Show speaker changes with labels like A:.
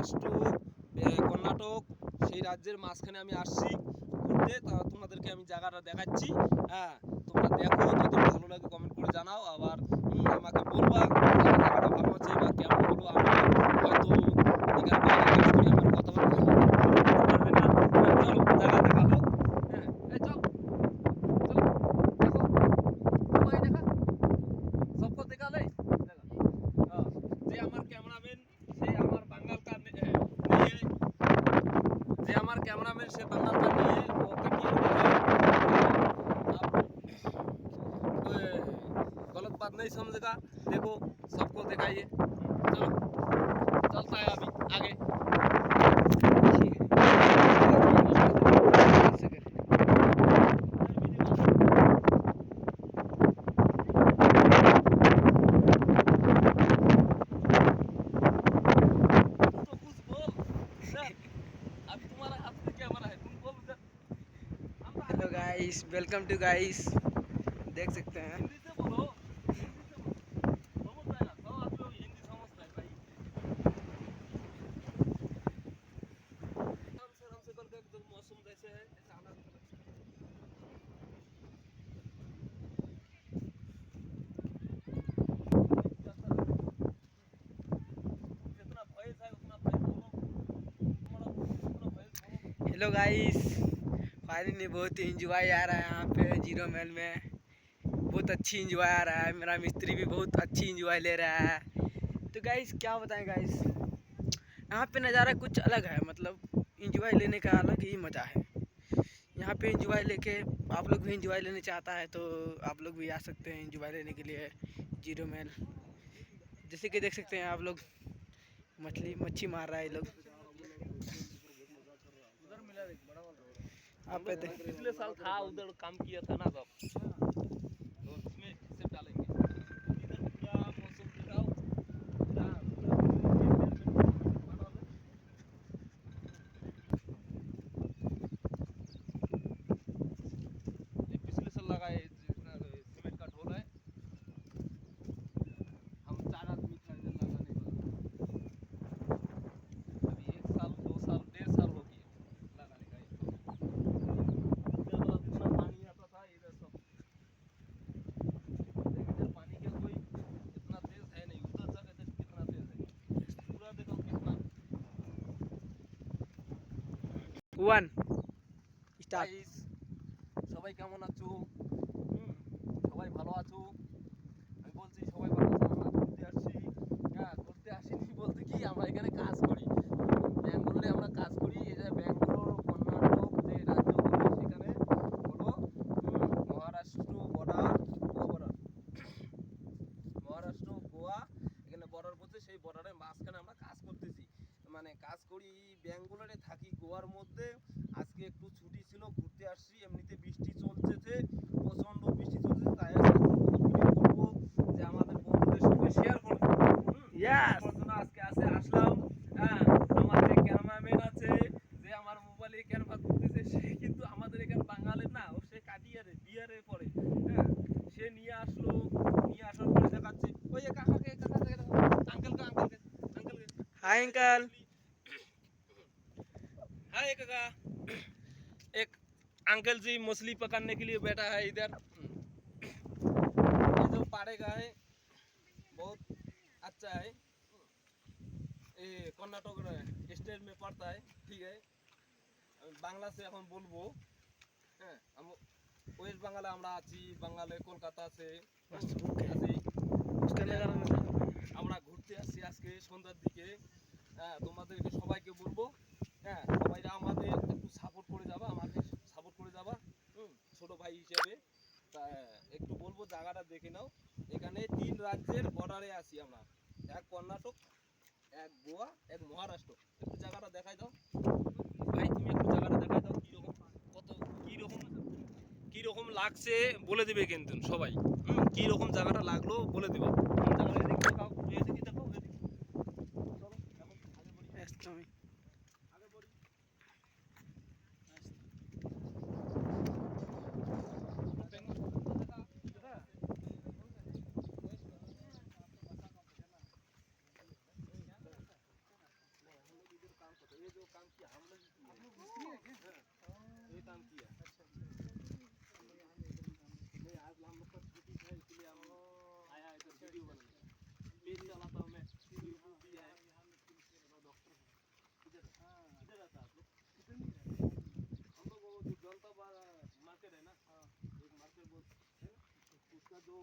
A: মহারাষ্ট্র কর্ণাটক সেই রাজ্যের মাঝখানে আমি আসছি ঘুরতে। তোমাদেরকে আমি জায়গাটা দেখাচ্ছি। হ্যাঁ, তোমরা দেখো, যদি ভালো লাগে কমেন্ট করে জানাও। আবার আমাকে বলবা জায়গাটা ভালো আছে বা কেমন হলো। আমি হয়তো এখানে বাইরে কাজ করি, আমার কথাবার্তা পারবে না। চলো জায়গা দেখা হোক। হ্যাঁ, এই চল চলো, দেখো সবাই দেখা, সবকো দেখা লে যে আমার ক্যামেরাম্যান, সে আমার বাঙ্গাল কা নিয়ে, যে আমার कैमरामैन से बंगाल का नहीं है, वो कटियर का है। आप कोई गलत बात नहीं समझेगा। देखो, सबको दिखाइए। चलो चलता है अभी आगे। तो कुछ बोल सर, अभी तुम्हारा हाथ में कैमरा है, तुम बोल उधर।
B: Hello guys, welcome to guys. देख सकते हैं।
A: हिंदी से बोलो, हिंदी से बोलो, समझ जाएगा। सब आदमी हिंदी समझता है भाई। आराम से करके एकदम मौसम जैसे है ऐसा आनंद लो। जितना वॉइस है उतना वॉइस बोलो, तुम्हारा उतना वॉइस बोलो।
B: हेलो गाइस, फाइनली बहुत ही इंजॉय आ रहा है यहाँ पे जीरो मेल में। बहुत अच्छी इंजॉय आ रहा है। मेरा मिस्त्री भी बहुत अच्छी इंजॉय ले रहा है। तो गाइस क्या बताएं गाइस, यहाँ पे नज़ारा कुछ अलग है। मतलब इंजॉय लेने का अलग ही मज़ा है। यहाँ पे इंजॉय लेके आप लोग भी इंजॉय लेने चाहता है तो आप लोग भी आ सकते हैं इंजॉय लेने के लिए जीरो मेल। जैसे कि देख सकते हैं आप लोग, मच्छी मार रहा है ये लोग।
A: उधर मिला एक बड़ा वाला।
B: आप पे
A: पिछले साल था, उधर काम किया था ना तब, तो उसमें सिर्फ डालेंगे। इधर पूरा मौसम दिखाओ, पूरा पूरा बना ले। ये पिछले साल लगा है जितना सीमेंट का ढोल है। हम 4 आदमी था इधर लगाने वाला। अभी 1 साल 2 साल 1.5 साल हो गया लगाने का। इधर वाला जितना पानी आता था इधर सब, लेकिन इधर पानी का कोई इतना तेज है नहीं। उधर जगह इधर कितना तेज है, पूरा देखो कितना।
B: One start.
A: গাইস, সবাই কেমন আছো? সবাই ভালো আছো? আমি বলছি সবাই ভালো আছো। আমরা ঘুরতে আসছি। হ্যাঁ, ঘুরতে আসিনি বলতে কি, আমরা এখানে কাজ করি। ব্যাঙ্গালোরে আমরা কাজ করি। এই যে ব্যাঙ্গালোর কর্ণাটক যে রাজ্যগুলো, সেখানে হলো মহারাষ্ট্র বর্ডার, গোয়া বর্ডার, মহারাষ্ট্র গোয়া এখানে বর্ডার পড়ছে। সেই বর্ডারের মাঝখানে আমরা কাজ করতেছি। মানে কাজ করি, ব্যাঙ্গালোরে থাকি গোয়ার মধ্যে। আজকে একটু ছুটি ছিল, ঘুরতে আসছি। এমনিতে বৃষ্টি চলতেছে, প্রচন্ড বৃষ্টি চলতেছে। তাই আজকে ভিডিও করবো, যে আমাদের বন্ধুদের সঙ্গে শেয়ার করবো।
B: Yes!
A: তারপর জন্য আজকে আসলাম। হ্যাঁ, আমার যে ক্যামেরাম্যান আছে, যে আমার মোবাইলে ক্যামেরা করতেছে, সে কিন্তু আমাদের এখানে বাঙালির না, ও সে কাটিয়ারে বিয়ারে পড়ে। হ্যাঁ, সে নিয়ে আসলো, নিয়ে আসার পরে দেখাচ্ছে। ওই কাকাকে আঙ্কেলকে
B: हाय अंकल।
A: हाय काका। एक अंकल जी मछली पकड़ने के लिए बैठा है इधर। ये जो पाड़े का है बहुत अच्छा है। ये कर्नाटक स्टेट में पड़ता है। ठीक है, বাংলা সে এখন বলবো। হ্যাঁ, ওয়েস্ট বাঙ্গালে আমরা আছি, বাঙ্গালে কলকাতা আছে আছি। আমরা ঘুরতে আসছি আজকে সন্ধ্যার দিকে। হ্যাঁ, তোমাদেরকে সবাইকে বলবো, হ্যাঁ সবাই আমাদের একটু সাপোর্ট করে যাবা, আমাকে সাপোর্ট করে যাবা। ছোট ভাই হিসেবে তা একটু বলবো, জায়গাটা দেখে নাও। এখানে 3 রাজ্যের বর্ডারে আছি আমরা, এক কর্ণাটক, এক গোয়া, এক মহারাষ্ট্র। একটু জায়গাটা দেখাই দাও ভাই, তুমি একটু জায়গাটা দেখাই দাও, কিরকম কত কিরকম লাগছে বলে দিবে কিন্তু সবাই। কিরকম জায়গাটা লাগলো বলে দিবা। জায়গাটা এদিকে দেখাও, এদিকে দেখাও, এদিকে। চলো এখন আগে বলি, আগে বলি। काम किया, हम लोग भी किए।
C: आप लोग मिस्त्री है क्या?
A: हाँ, ये काम किया।
C: अच्छा हम लोग यहाँ पे भी काम करते
A: नहीं, आज हम लोग का छुट्टी था इसलिए हम
C: हैं।
A: आया इधर वीडियो बनाने। पेज चलाता हूँ मैं, यूट्यूब भी है।
C: यहाँ मिस्त्री मिस्त्री
A: डॉक्टर है। इधर
C: हाँ
A: इधर रहता है आप लोग?
C: इधर नहीं रहते।
A: हम लोग वो जो जनता मार्केट है ना,
C: हाँ
A: एक मार्केट बोल है ना, उसका जो